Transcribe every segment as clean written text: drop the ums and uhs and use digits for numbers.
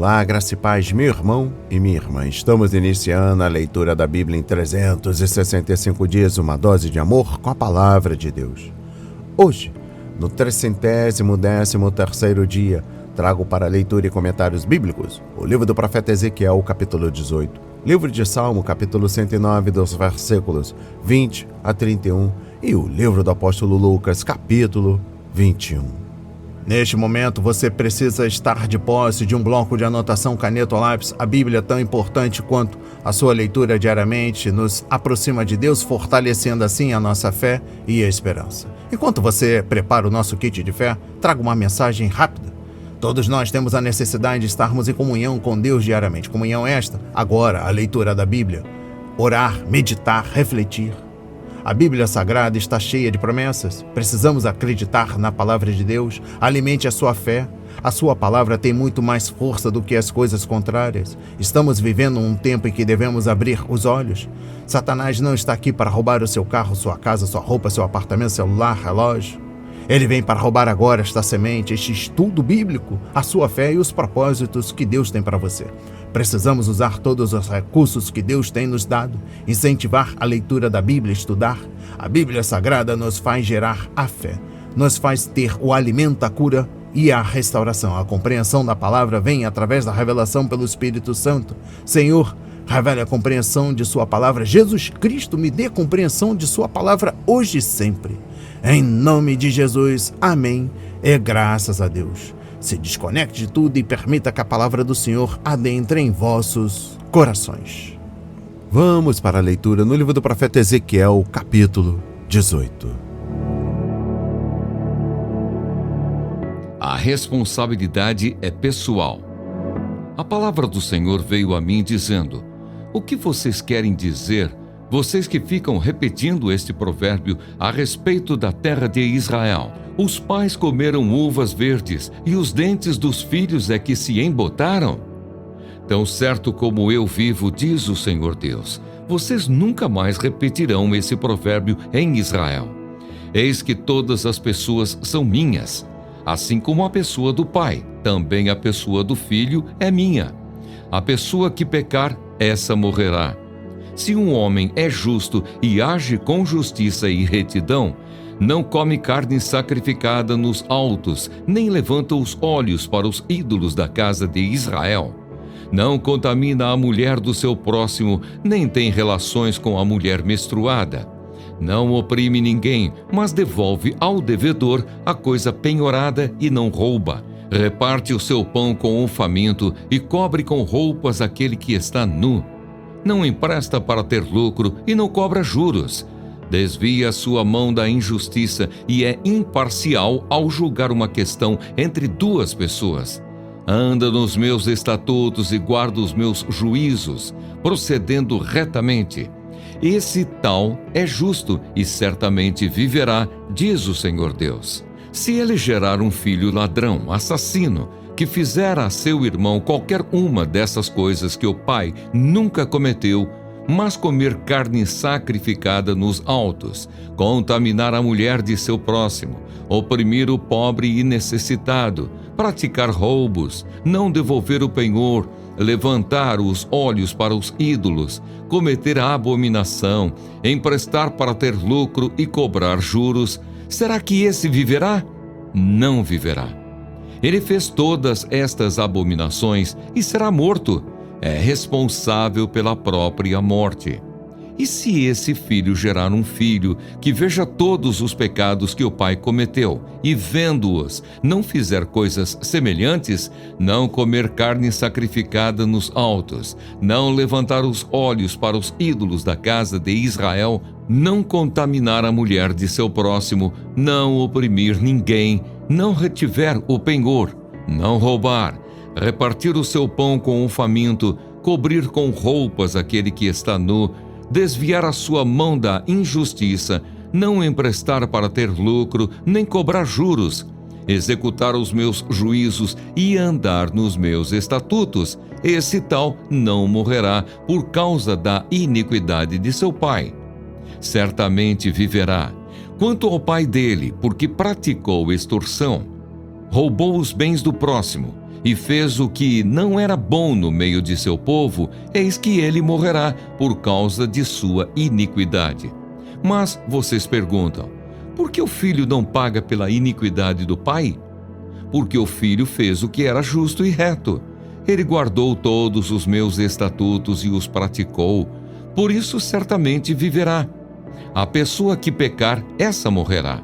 Olá, graça e paz, meu irmão e minha irmã. Estamos iniciando a leitura da Bíblia em 365 dias, uma dose de amor com a Palavra de Deus. Hoje, no 313º dia, trago para leitura e comentários bíblicos o livro do profeta Ezequiel, capítulo 18, livro de Salmo, capítulo 109, dos versículos 20 a 31, e o livro do apóstolo Lucas, capítulo 21. Neste momento, você precisa estar de posse de um bloco de anotação, caneta ou lápis. A Bíblia, tão importante quanto a sua leitura diariamente, nos aproxima de Deus, fortalecendo assim a nossa fé e a esperança. Enquanto você prepara o nosso kit de fé, trago uma mensagem rápida. Todos nós temos a necessidade de estarmos em comunhão com Deus diariamente. Comunhão esta, agora, a leitura da Bíblia. Orar, meditar, refletir. A Bíblia Sagrada está cheia de promessas. Precisamos acreditar na palavra de Deus. Alimente a sua fé. A sua palavra tem muito mais força do que as coisas contrárias. Estamos vivendo um tempo em que devemos abrir os olhos. Satanás não está aqui para roubar o seu carro, sua casa, sua roupa, seu apartamento, celular, relógio. Ele vem para roubar agora esta semente, este estudo bíblico, a sua fé e os propósitos que Deus tem para você. Precisamos usar todos os recursos que Deus tem nos dado, incentivar a leitura da Bíblia, estudar. A Bíblia Sagrada nos faz gerar a fé, nos faz ter o alimento, a cura e a restauração. A compreensão da palavra vem através da revelação pelo Espírito Santo. Senhor, revele a compreensão de sua palavra. Jesus Cristo, me dê compreensão de sua palavra hoje e sempre. Em nome de Jesus, amém, e graças a Deus. Se desconecte de tudo e permita que a palavra do Senhor adentre em vossos corações. Vamos para a leitura no livro do profeta Ezequiel, capítulo 18. A responsabilidade é pessoal. A palavra do Senhor veio a mim dizendo: o que vocês querem dizer, vocês que ficam repetindo este provérbio a respeito da terra de Israel? Os pais comeram uvas verdes e os dentes dos filhos é que se embotaram? Tão certo como eu vivo, diz o Senhor Deus, vocês nunca mais repetirão esse provérbio em Israel. Eis que todas as pessoas são minhas, assim como a pessoa do pai, também a pessoa do filho é minha. A pessoa que pecar, essa morrerá. Se um homem é justo e age com justiça e retidão, não come carne sacrificada nos altos, nem levanta os olhos para os ídolos da casa de Israel. Não contamina a mulher do seu próximo, nem tem relações com a mulher menstruada. Não oprime ninguém, mas devolve ao devedor a coisa penhorada e não rouba. Reparte o seu pão com o faminto e cobre com roupas aquele que está nu. Não empresta para ter lucro e não cobra juros. Desvia sua mão da injustiça e é imparcial ao julgar uma questão entre duas pessoas. Anda nos meus estatutos e guarda os meus juízos, procedendo retamente. Esse tal é justo e certamente viverá, diz o Senhor Deus. Se ele gerar um filho ladrão, assassino, que fizer a seu irmão qualquer uma dessas coisas que o pai nunca cometeu, mas comer carne sacrificada nos altos, contaminar a mulher de seu próximo, oprimir o pobre e necessitado, praticar roubos, não devolver o penhor, levantar os olhos para os ídolos, cometer a abominação, emprestar para ter lucro e cobrar juros, será que esse viverá? Não viverá. Ele fez todas estas abominações e será morto. É responsável pela própria morte. E se esse filho gerar um filho que veja todos os pecados que o pai cometeu e, vendo-os, não fizer coisas semelhantes, não comer carne sacrificada nos altos, não levantar os olhos para os ídolos da casa de Israel, não contaminar a mulher de seu próximo, não oprimir ninguém, não retiver o penhor, não roubar, repartir o seu pão com o faminto, cobrir com roupas aquele que está nu, desviar a sua mão da injustiça, não emprestar para ter lucro, nem cobrar juros, executar os meus juízos e andar nos meus estatutos, esse tal não morrerá por causa da iniquidade de seu pai. Certamente viverá. Quanto ao pai dele, porque praticou extorsão, roubou os bens do próximo, e fez o que não era bom no meio de seu povo, eis que ele morrerá por causa de sua iniquidade. Mas vocês perguntam, por que o filho não paga pela iniquidade do pai? Porque o filho fez o que era justo e reto. Ele guardou todos os meus estatutos e os praticou, por isso certamente viverá. A pessoa que pecar, essa morrerá.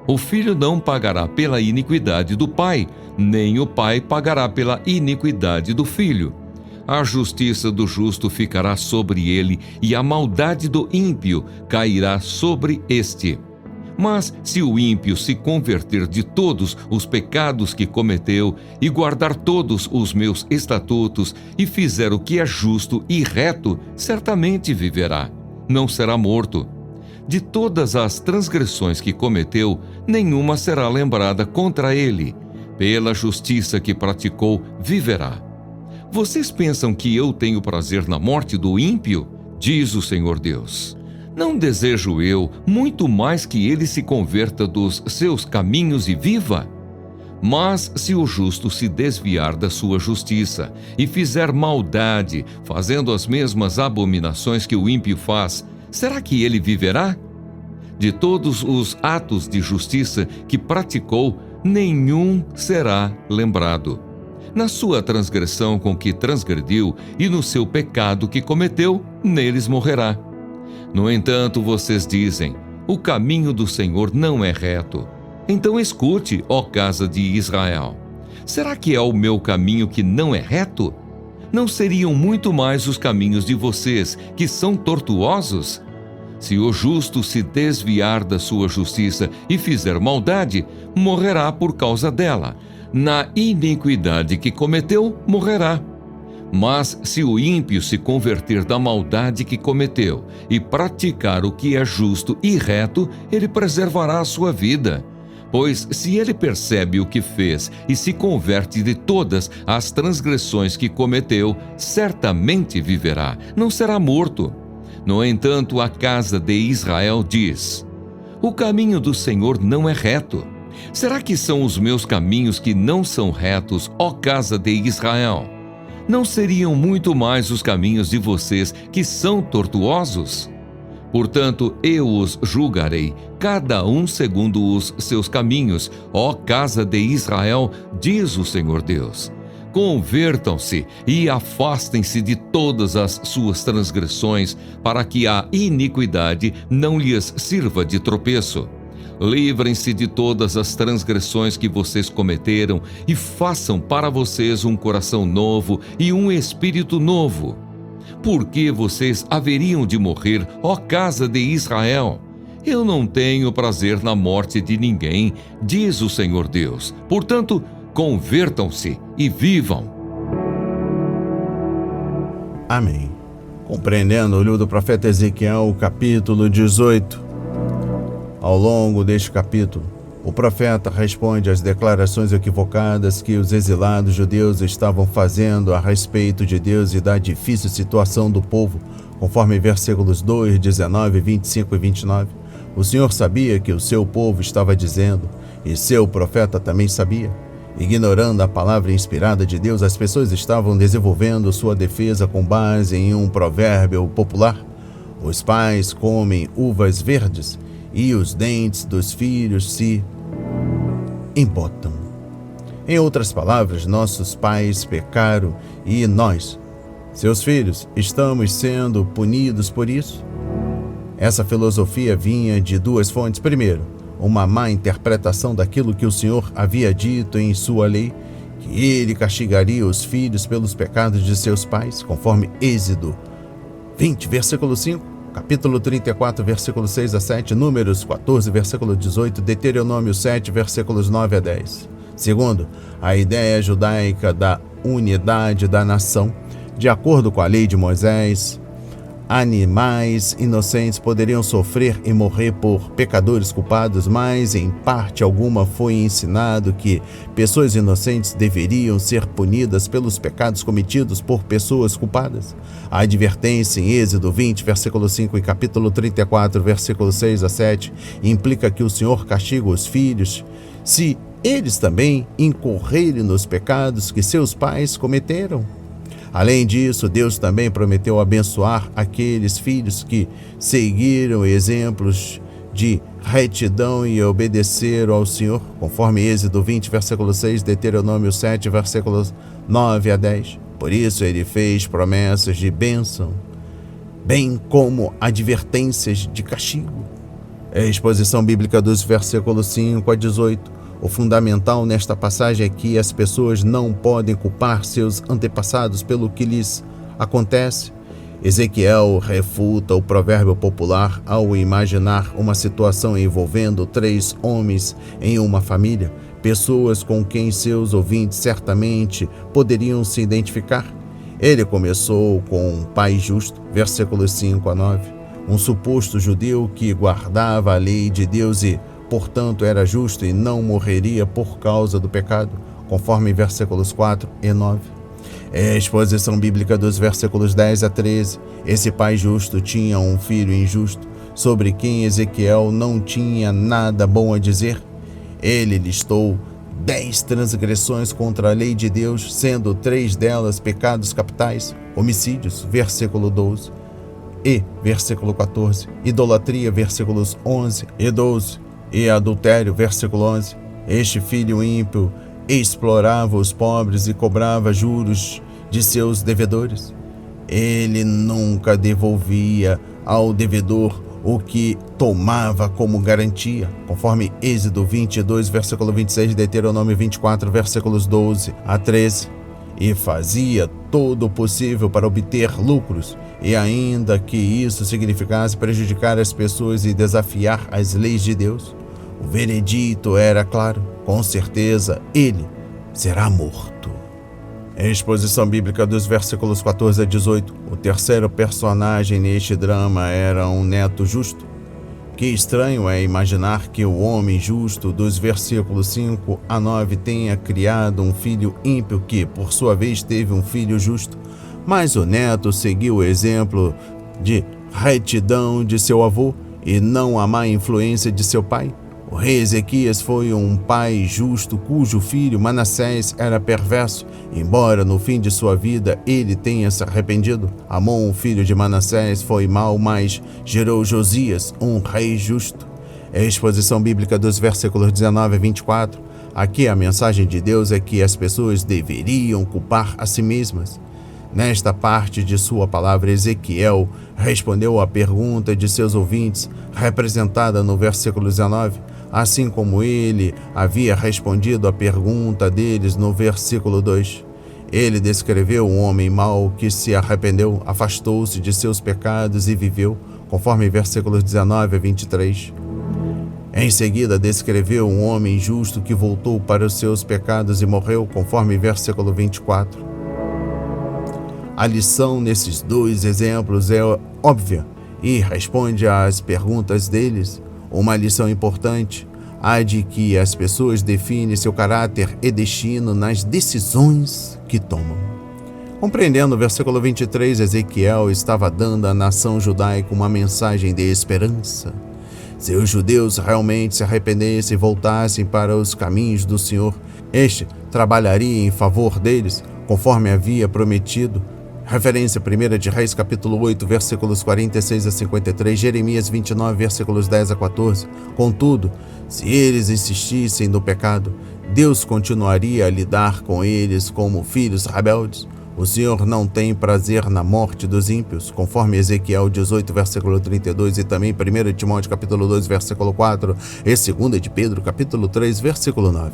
O filho não pagará pela iniquidade do pai, nem o pai pagará pela iniquidade do filho. A justiça do justo ficará sobre ele, e a maldade do ímpio cairá sobre este. Mas se o ímpio se converter de todos os pecados que cometeu, e guardar todos os meus estatutos, e fizer o que é justo e reto, certamente viverá, não será morto. De todas as transgressões que cometeu, nenhuma será lembrada contra ele. Pela justiça que praticou, viverá. Vocês pensam que eu tenho prazer na morte do ímpio? Diz o Senhor Deus. Não desejo eu muito mais que ele se converta dos seus caminhos e viva? Mas se o justo se desviar da sua justiça e fizer maldade, fazendo as mesmas abominações que o ímpio faz, será que ele viverá? De todos os atos de justiça que praticou, nenhum será lembrado. Na sua transgressão com que transgrediu e no seu pecado que cometeu, neles morrerá. No entanto, vocês dizem, o caminho do Senhor não é reto. Então escute, ó casa de Israel. Será que é o meu caminho que não é reto? Não seriam muito mais os caminhos de vocês, que são tortuosos? Se o justo se desviar da sua justiça e fizer maldade, morrerá por causa dela. Na iniquidade que cometeu, morrerá. Mas se o ímpio se converter da maldade que cometeu e praticar o que é justo e reto, ele preservará a sua vida. Pois se ele percebe o que fez e se converte de todas as transgressões que cometeu, certamente viverá, não será morto. No entanto, a casa de Israel diz, o caminho do Senhor não é reto. Será que são os meus caminhos que não são retos, ó casa de Israel? Não seriam muito mais os caminhos de vocês que são tortuosos? Portanto, eu os julgarei, cada um segundo os seus caminhos, ó casa de Israel, diz o Senhor Deus. Convertam-se e afastem-se de todas as suas transgressões, para que a iniquidade não lhes sirva de tropeço. Livrem-se de todas as transgressões que vocês cometeram e façam para vocês um coração novo e um espírito novo. Por que vocês haveriam de morrer, ó casa de Israel? Eu não tenho prazer na morte de ninguém, diz o Senhor Deus. Portanto, convertam-se e vivam. Amém. Compreendendo o livro do profeta Ezequiel, capítulo 18. Ao longo deste capítulo, o profeta responde às declarações equivocadas que os exilados judeus estavam fazendo a respeito de Deus e da difícil situação do povo, conforme versículos 2, 19, 25 e 29. O Senhor sabia que o seu povo estava dizendo, e seu profeta também sabia. Ignorando a palavra inspirada de Deus, as pessoas estavam desenvolvendo sua defesa com base em um provérbio popular. Os pais comem uvas verdes e os dentes dos filhos se embotam. Em outras palavras, nossos pais pecaram e nós, seus filhos, estamos sendo punidos por isso? Essa filosofia vinha de duas fontes. Primeiro, uma má interpretação daquilo que o Senhor havia dito em sua lei, que ele castigaria os filhos pelos pecados de seus pais, conforme Êxodo 20, versículo 5, capítulo 34, versículo 6 a 7, Números 14, versículo 18, Deuteronômio 7, versículos 9 a 10. Segundo, a ideia judaica da unidade da nação. De acordo com a lei de Moisés, animais inocentes poderiam sofrer e morrer por pecadores culpados, mas em parte alguma foi ensinado que pessoas inocentes deveriam ser punidas pelos pecados cometidos por pessoas culpadas. A advertência em Êxodo 20, versículo 5 e capítulo 34, versículo 6 a 7, implica que o Senhor castiga os filhos se eles também incorrerem nos pecados que seus pais cometeram. Além disso, Deus também prometeu abençoar aqueles filhos que seguiram exemplos de retidão e obedeceram ao Senhor, conforme Êxodo 20, versículo 6, Deuteronômio 7, versículos 9 a 10. Por isso ele fez promessas de bênção, bem como advertências de castigo. A exposição bíblica dos versículos 5 a 18. O fundamental nesta passagem é que as pessoas não podem culpar seus antepassados pelo que lhes acontece. Ezequiel refuta o provérbio popular ao imaginar uma situação envolvendo 3 homens em uma família, pessoas com quem seus ouvintes certamente poderiam se identificar. Ele começou com um pai justo, versículos 5 a 9, um suposto judeu que guardava a lei de Deus e, portanto, era justo e não morreria por causa do pecado, conforme versículos 4 e 9. É a exposição bíblica dos versículos 10 a 13. Esse pai justo tinha um filho injusto, sobre quem Ezequiel não tinha nada bom a dizer. Ele listou 10 transgressões contra a lei de Deus, sendo 3 delas pecados capitais: homicídios, versículo 12, e versículo 14, idolatria, versículos 11 e 12, e adultério, versículo 11. Este filho ímpio explorava os pobres e cobrava juros de seus devedores. Ele nunca devolvia ao devedor o que tomava como garantia, conforme Êxodo 22, versículo 26, Deuteronômio 24, versículos 12 a 13, e fazia todo o possível para obter lucros, e ainda que isso significasse prejudicar as pessoas e desafiar as leis de Deus, o veredito era claro: com certeza ele será morto. Em exposição bíblica dos versículos 14 a 18, o terceiro personagem neste drama era um neto justo. Que estranho é imaginar que o homem justo dos versículos 5 a 9 tenha criado um filho ímpio que, por sua vez, teve um filho justo, mas o neto seguiu o exemplo de retidão de seu avô e não a má influência de seu pai. O rei Ezequias foi um pai justo cujo filho Manassés era perverso, embora no fim de sua vida ele tenha se arrependido. Amon, filho de Manassés, foi mau, mas gerou Josias, um rei justo. É a exposição bíblica dos versículos 19 a 24. Aqui a mensagem de Deus é que as pessoas deveriam culpar a si mesmas. Nesta parte de sua palavra, Ezequiel respondeu à pergunta de seus ouvintes, representada no versículo 19, assim como ele havia respondido à pergunta deles no versículo 2. Ele descreveu um homem mau que se arrependeu, afastou-se de seus pecados e viveu, conforme versículos 19 a 23. Em seguida, descreveu um homem justo que voltou para os seus pecados e morreu, conforme versículo 24. A lição nesses 2 exemplos é óbvia e responde às perguntas deles. Uma lição importante, a de que as pessoas definem seu caráter e destino nas decisões que tomam. Compreendendo o versículo 23, Ezequiel estava dando à nação judaica uma mensagem de esperança. Se os judeus realmente se arrependessem e voltassem para os caminhos do Senhor, este trabalharia em favor deles, conforme havia prometido. Referência 1 de Reis, capítulo 8, versículos 46 a 53, Jeremias 29, versículos 10 a 14. Contudo, se eles insistissem no pecado, Deus continuaria a lidar com eles como filhos rebeldes. O Senhor não tem prazer na morte dos ímpios, conforme Ezequiel 18, versículo 32, e também 1 Timóteo, capítulo 2, versículo 4, e 2 de Pedro, capítulo 3, versículo 9.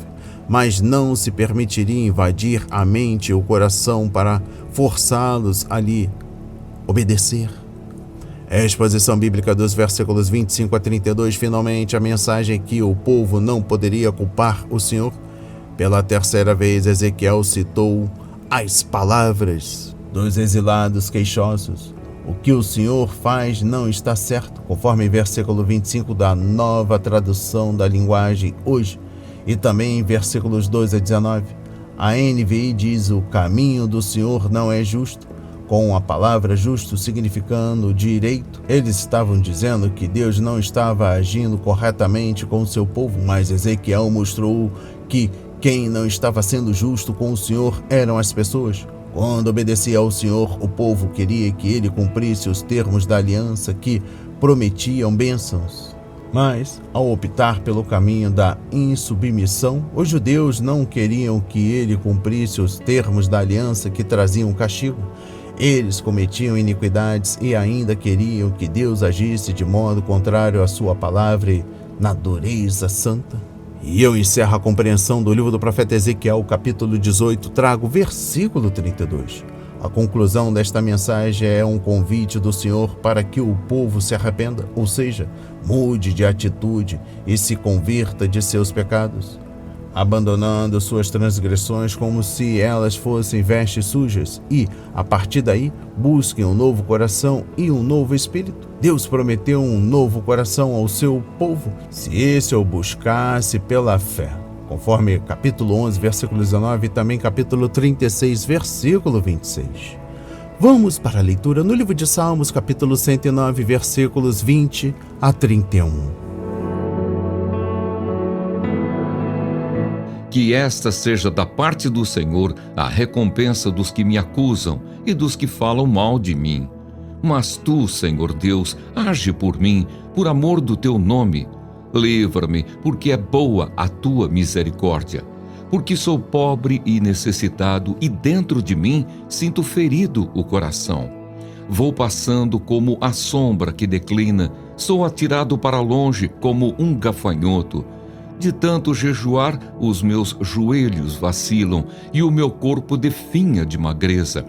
Mas não se permitiria invadir a mente e o coração para forçá-los a lhe obedecer. É a exposição bíblica dos versículos 25 a 32, finalmente, a mensagem que o povo não poderia culpar o Senhor. Pela terceira vez, Ezequiel citou as palavras dos exilados queixosos. O que o Senhor faz não está certo, conforme versículo 25 da Nova Tradução da Linguagem Hoje, e também versículos 2 a 19. A NVI diz: o caminho do Senhor não é justo, com a palavra justo significando direito. Eles estavam dizendo que Deus não estava agindo corretamente com o seu povo, mas Ezequiel mostrou que quem não estava sendo justo com o Senhor eram as pessoas. Quando obedecia ao Senhor, o povo queria que ele cumprisse os termos da aliança que prometiam bênçãos. Mas, ao optar pelo caminho da insubmissão, os judeus não queriam que ele cumprisse os termos da aliança que traziam castigo. Eles cometiam iniquidades e ainda queriam que Deus agisse de modo contrário à sua palavra e na dureza santa. E eu encerro a compreensão do livro do profeta Ezequiel, capítulo 18, trago o versículo 32. A conclusão desta mensagem é um convite do Senhor para que o povo se arrependa, ou seja, mude de atitude e se converta de seus pecados, abandonando suas transgressões como se elas fossem vestes sujas e, a partir daí, busquem um novo coração e um novo espírito. Deus prometeu um novo coração ao seu povo, se esse o buscasse pela fé, conforme capítulo 11, versículo 19 e também capítulo 36, versículo 26. Vamos para a leitura no livro de Salmos, capítulo 109, versículos 20 a 31. Que esta seja da parte do Senhor a recompensa dos que me acusam e dos que falam mal de mim. Mas tu, Senhor Deus, age por mim, por amor do teu nome. Livra-me, porque é boa a tua misericórdia. Porque sou pobre e necessitado, e dentro de mim sinto ferido o coração. Vou passando como a sombra que declina, sou atirado para longe como um gafanhoto. De tanto jejuar, os meus joelhos vacilam e o meu corpo definha de magreza.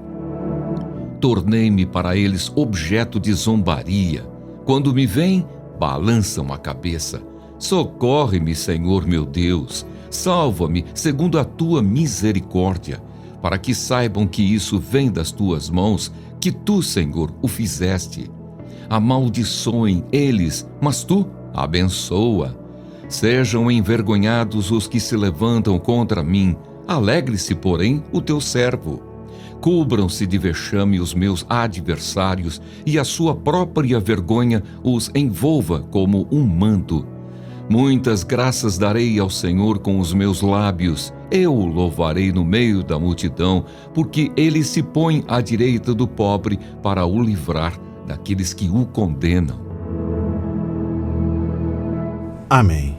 Tornei-me para eles objeto de zombaria. Quando me veem, balançam a cabeça. Socorre-me, Senhor meu Deus. Salva-me segundo a tua misericórdia, para que saibam que isso vem das tuas mãos, que tu, Senhor, o fizeste. Amaldiçoem eles, mas tu abençoa. Sejam envergonhados os que se levantam contra mim. Alegre-se, porém, o teu servo. Cubram-se de vexame os meus adversários, e a sua própria vergonha os envolva como um manto. Muitas graças darei ao Senhor com os meus lábios. Eu o louvarei no meio da multidão, porque ele se põe à direita do pobre para o livrar daqueles que o condenam. Amém.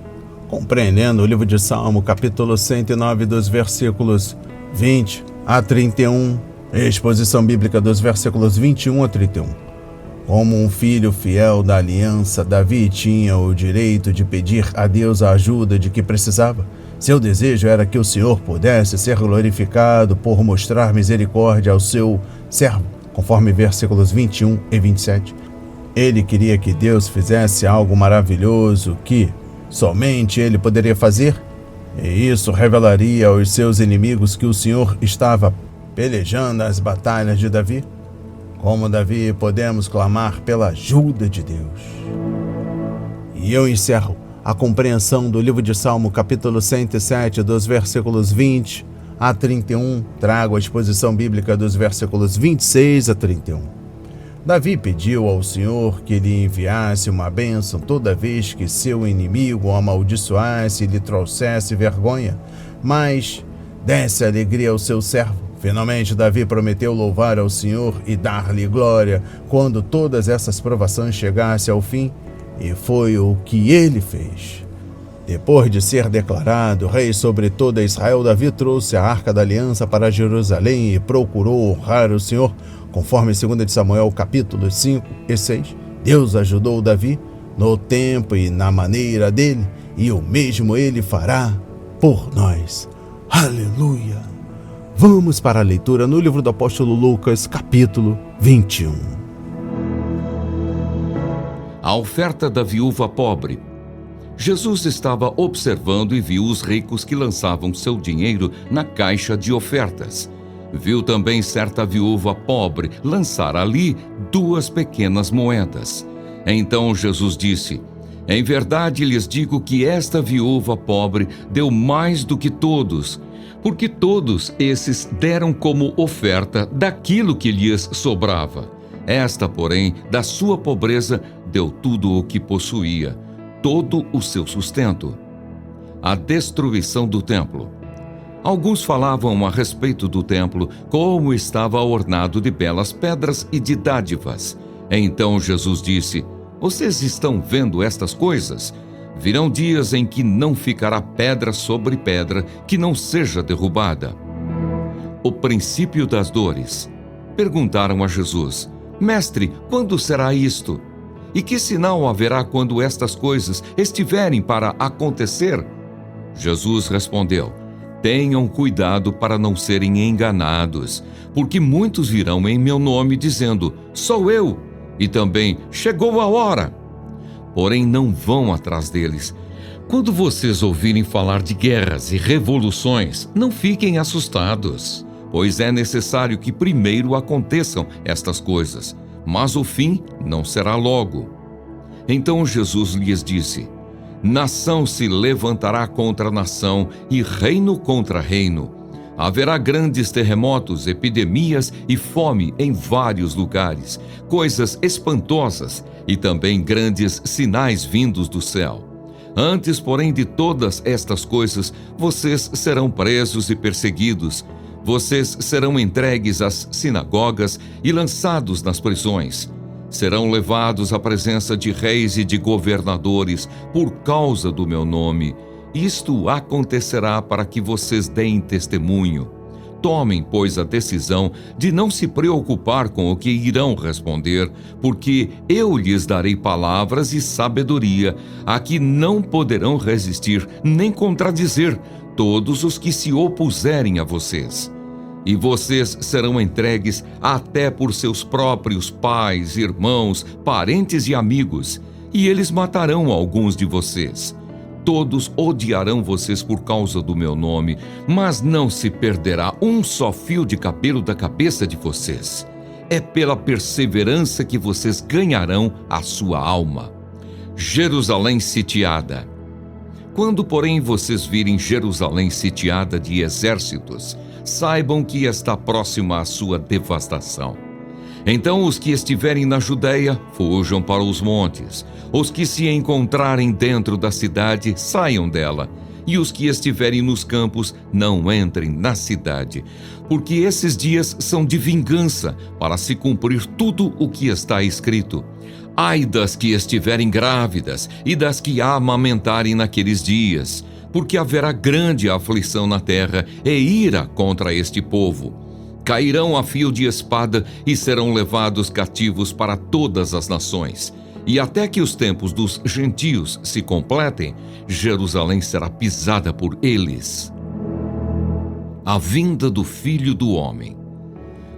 Compreendendo o livro de Salmo, capítulo 109, dos versículos 20 a 31, exposição bíblica dos versículos 21 a 31. Como um filho fiel da aliança, Davi tinha o direito de pedir a Deus a ajuda de que precisava. Seu desejo era que o Senhor pudesse ser glorificado por mostrar misericórdia ao seu servo, conforme versículos 21 e 27. Ele queria que Deus fizesse algo maravilhoso que somente ele poderia fazer, e isso revelaria aos seus inimigos que o Senhor estava pelejando as batalhas de Davi. Como Davi, podemos clamar pela ajuda de Deus. E eu encerro a compreensão do livro de Salmo, capítulo 107, dos versículos 20 a 31. Trago a exposição bíblica dos versículos 26 a 31. Davi pediu ao Senhor que lhe enviasse uma bênção toda vez que seu inimigo o amaldiçoasse e lhe trouxesse vergonha, mas desse alegria ao seu servo. Finalmente, Davi prometeu louvar ao Senhor e dar-lhe glória quando todas essas provações chegassem ao fim, e foi o que ele fez. Depois de ser declarado rei sobre toda Israel, Davi trouxe a Arca da Aliança para Jerusalém e procurou honrar o Senhor, conforme 2 Samuel, capítulos 5 e 6. Deus ajudou Davi no tempo e na maneira dele, e o mesmo ele fará por nós. Aleluia! Vamos para a leitura no livro do apóstolo Lucas, capítulo 21. A oferta da viúva pobre. Jesus estava observando e viu os ricos que lançavam seu dinheiro na caixa de ofertas. Viu também certa viúva pobre lançar ali 2 pequenas moedas. Então Jesus disse: Em verdade lhes digo que esta viúva pobre deu mais do que todos, porque todos esses deram como oferta daquilo que lhes sobrava. Esta, porém, da sua pobreza, deu tudo o que possuía, todo o seu sustento. a destruição do templo. Alguns falavam a respeito do templo, como estava ornado de belas pedras e de dádivas. Então Jesus disse: vocês estão vendo estas coisas? Virão dias em que não ficará pedra sobre pedra que não seja derrubada. O princípio das dores. Perguntaram a Jesus: Mestre, quando será isto? E que sinal haverá quando estas coisas estiverem para acontecer? Jesus respondeu: tenham cuidado para não serem enganados, porque muitos virão em meu nome dizendo: sou eu, e também chegou a hora. Porém não vão atrás deles. Quando vocês ouvirem falar de guerras e revoluções, não fiquem assustados, pois é necessário que primeiro aconteçam estas coisas, mas o fim não será logo. Então Jesus lhes disse: nação se levantará contra nação e reino contra reino. Haverá grandes terremotos, epidemias e fome em vários lugares, coisas espantosas e também grandes sinais vindos do céu. Antes, porém, de todas estas coisas, vocês serão presos e perseguidos. Vocês serão entregues às sinagogas e lançados nas prisões. Serão levados à presença de reis e de governadores por causa do meu nome. Isto acontecerá para que vocês deem testemunho. Tomem, pois, a decisão de não se preocupar com o que irão responder, porque eu lhes darei palavras e sabedoria, a que não poderão resistir nem contradizer todos os que se opuserem a vocês. E vocês serão entregues até por seus próprios pais, irmãos, parentes e amigos, e eles matarão alguns de vocês. Todos odiarão vocês por causa do meu nome, mas não se perderá um só fio de cabelo da cabeça de vocês. É pela perseverança que vocês ganharão a sua alma. Jerusalém sitiada. Quando, porém, vocês virem Jerusalém sitiada de exércitos, saibam que está próxima à sua devastação. Então os que estiverem na Judeia, fujam para os montes. Os que se encontrarem dentro da cidade, saiam dela. E os que estiverem nos campos, não entrem na cidade. Porque esses dias são de vingança, para se cumprir tudo o que está escrito. Ai das que estiverem grávidas e das que amamentarem naqueles dias, porque haverá grande aflição na terra e ira contra este povo. Cairão a fio de espada e serão levados cativos para todas as nações. E até que os tempos dos gentios se completem, Jerusalém será pisada por eles. A vinda do Filho do Homem.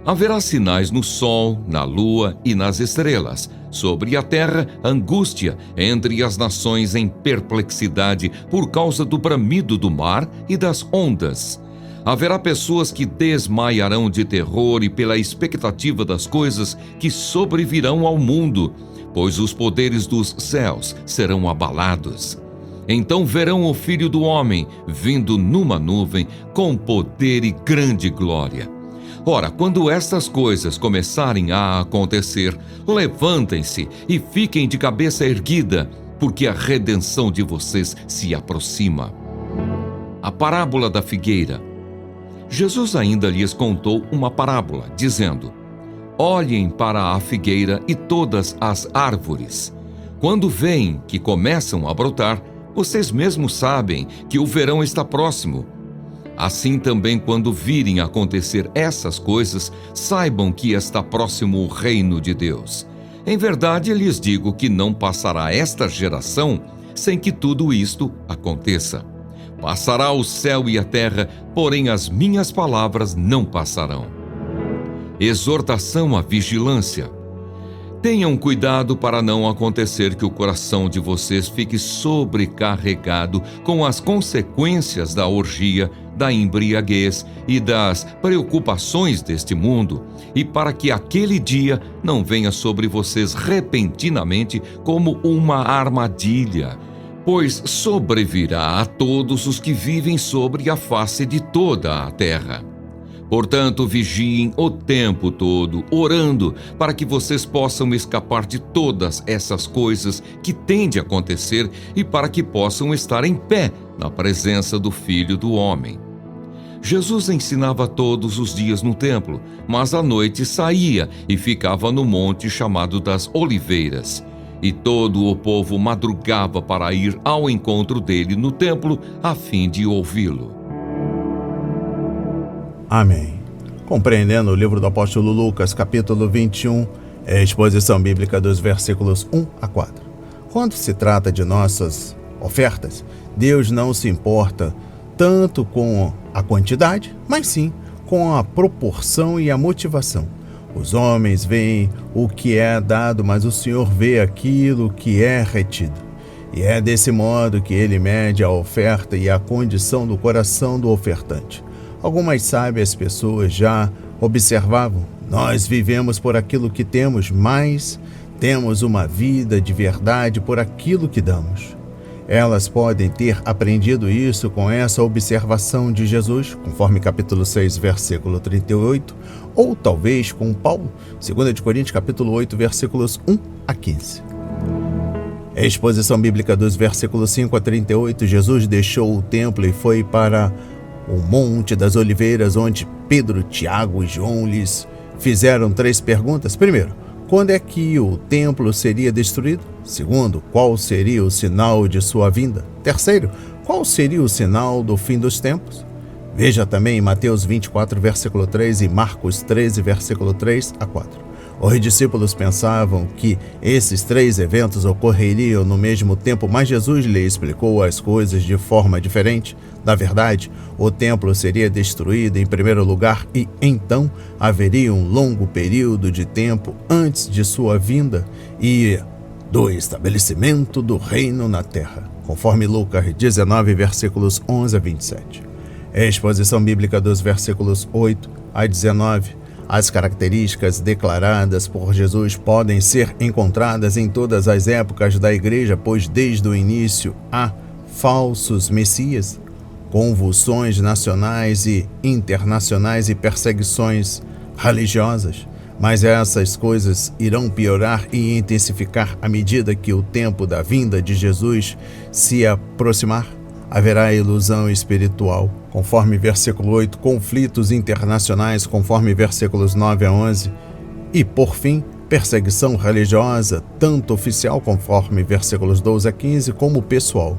Haverá sinais no sol, na lua e nas estrelas. Sobre a terra, angústia, entre as nações em perplexidade por causa do bramido do mar e das ondas. Haverá pessoas que desmaiarão de terror e pela expectativa das coisas que sobrevirão ao mundo, pois os poderes dos céus serão abalados. Então verão o Filho do Homem vindo numa nuvem com poder e grande glória. Ora, quando estas coisas começarem a acontecer, levantem-se e fiquem de cabeça erguida, porque a redenção de vocês se aproxima. A parábola da figueira. Jesus ainda lhes contou uma parábola, dizendo: olhem para a figueira e todas as árvores. Quando veem que começam a brotar, vocês mesmos sabem que o verão está próximo. Assim também, quando virem acontecer essas coisas, saibam que está próximo o reino de Deus. Em verdade, lhes digo que não passará esta geração sem que tudo isto aconteça. Passará o céu e a terra, porém as minhas palavras não passarão. Exortação à vigilância. Tenham cuidado para não acontecer que o coração de vocês fique sobrecarregado com as consequências da orgia, da embriaguez e das preocupações deste mundo, e para que aquele dia não venha sobre vocês repentinamente como uma armadilha, pois sobrevirá a todos os que vivem sobre a face de toda a terra. Portanto, vigiem o tempo todo, orando, para que vocês possam escapar de todas essas coisas que têm de acontecer e para que possam estar em pé na presença do Filho do Homem. Jesus ensinava todos os dias no templo, mas à noite saía e ficava no monte chamado das Oliveiras. E todo o povo madrugava para ir ao encontro dele no templo, a fim de ouvi-lo. Amém. Compreendendo o livro do apóstolo Lucas, capítulo 21, é a exposição bíblica dos versículos 1 a 4. Quando se trata de nossas ofertas, Deus não se importa tanto com a quantidade, mas sim com a proporção e a motivação. Os homens veem o que é dado, mas o Senhor vê aquilo que é retido. E é desse modo que ele mede a oferta e a condição do coração do ofertante. Algumas sábias pessoas já observavam: nós vivemos por aquilo que temos, mas temos uma vida de verdade por aquilo que damos. Elas podem ter aprendido isso com essa observação de Jesus, conforme capítulo 6, versículo 38, ou talvez com Paulo, 2 Coríntios, capítulo 8, versículos 1 a 15. A exposição bíblica dos versículos 5 a 38, Jesus deixou o templo e foi para o Monte das Oliveiras, onde Pedro, Tiago e João lhes fizeram 3 perguntas. Primeiro, quando é que o templo seria destruído? Segundo, qual seria o sinal de sua vinda? Terceiro, qual seria o sinal do fim dos tempos? Veja também em Mateus 24, versículo 3 e Marcos 13, versículo 3 a 4. Os discípulos pensavam que esses 3 eventos ocorreriam no mesmo tempo, mas Jesus lhe explicou as coisas de forma diferente. Na verdade, o templo seria destruído em primeiro lugar e então haveria um longo período de tempo antes de sua vinda e do estabelecimento do reino na terra, conforme Lucas 19, versículos 11 a 27. A exposição bíblica dos versículos 8 a 19. As características declaradas por Jesus podem ser encontradas em todas as épocas da igreja, pois desde o início há falsos messias, convulsões nacionais e internacionais e perseguições religiosas. Mas essas coisas irão piorar e intensificar à medida que o tempo da vinda de Jesus se aproximar. Haverá ilusão espiritual, conforme versículo 8, conflitos internacionais, conforme versículos 9 a 11, e, por fim, perseguição religiosa, tanto oficial, conforme versículos 12 a 15, como pessoal,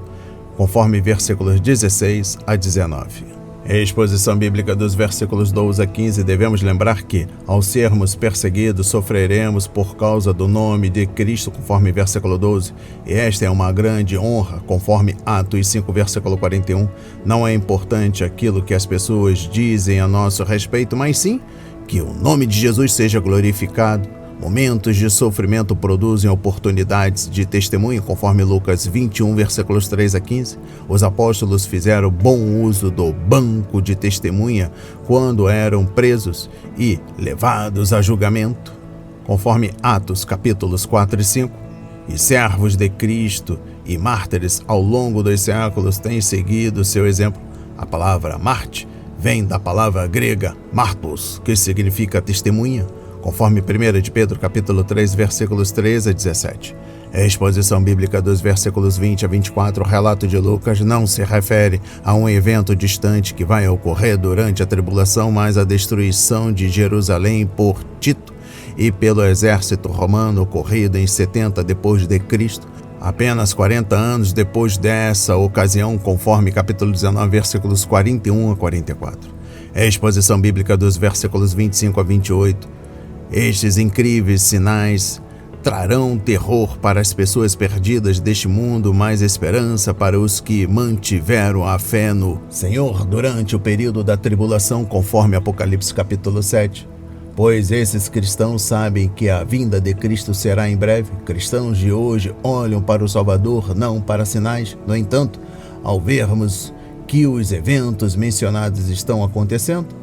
conforme versículos 16 a 19. Em exposição bíblica dos versículos 12 a 15, devemos lembrar que, ao sermos perseguidos, sofreremos por causa do nome de Cristo, conforme versículo 12, e esta é uma grande honra, conforme Atos 5, versículo 41. Não é importante aquilo que as pessoas dizem a nosso respeito, mas sim que o nome de Jesus seja glorificado. Momentos de sofrimento produzem oportunidades de testemunho, conforme Lucas 21, versículos 3 a 15. Os apóstolos fizeram bom uso do banco de testemunha quando eram presos e levados a julgamento, conforme Atos, capítulos 4 e 5. E servos de Cristo e mártires ao longo dos séculos têm seguido seu exemplo. A palavra Marte vem da palavra grega martos, que significa testemunha, conforme 1 de Pedro, capítulo 3, versículos 13 a 17. A exposição bíblica dos versículos 20 a 24, o relato de Lucas não se refere a um evento distante que vai ocorrer durante a tribulação, mas a destruição de Jerusalém por Tito e pelo exército romano ocorrida em 70 depois de Cristo, apenas 40 anos depois dessa ocasião, conforme capítulo 19, versículos 41 a 44. A exposição bíblica dos versículos 25 a 28, estes incríveis sinais trarão terror para as pessoas perdidas deste mundo, mas esperança para os que mantiveram a fé no Senhor durante o período da tribulação, conforme Apocalipse capítulo 7. Pois esses cristãos sabem que a vinda de Cristo será em breve. Cristãos de hoje olham para o Salvador, não para sinais. No entanto, ao vermos que os eventos mencionados estão acontecendo,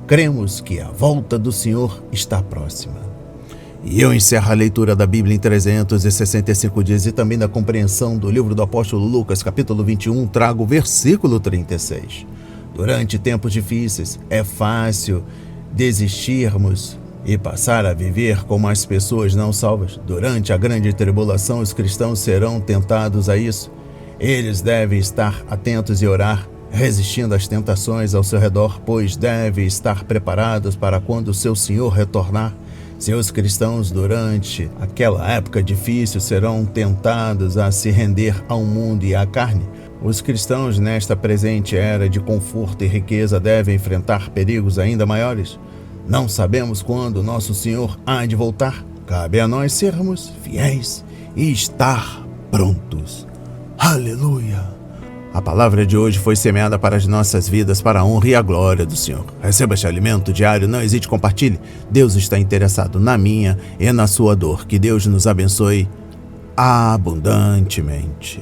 cremos que a volta do Senhor está próxima. E eu encerro a leitura da Bíblia em 365 dias e também da compreensão do livro do apóstolo Lucas, capítulo 21, trago o versículo 36. Durante tempos difíceis, é fácil desistirmos e passar a viver como as pessoas não salvas. Durante a grande tribulação, os cristãos serão tentados a isso. Eles devem estar atentos e orar, resistindo às tentações ao seu redor, pois devem estar preparados para quando o seu Senhor retornar. Seus cristãos, durante aquela época difícil, serão tentados a se render ao mundo e à carne. Os cristãos, nesta presente era de conforto e riqueza, devem enfrentar perigos ainda maiores. Não sabemos quando nosso Senhor há de voltar. Cabe a nós sermos fiéis e estar prontos. Aleluia! A palavra de hoje foi semeada para as nossas vidas, para a honra e a glória do Senhor. Receba este alimento diário, não hesite, compartilhe. Deus está interessado na minha e na sua dor. Que Deus nos abençoe abundantemente.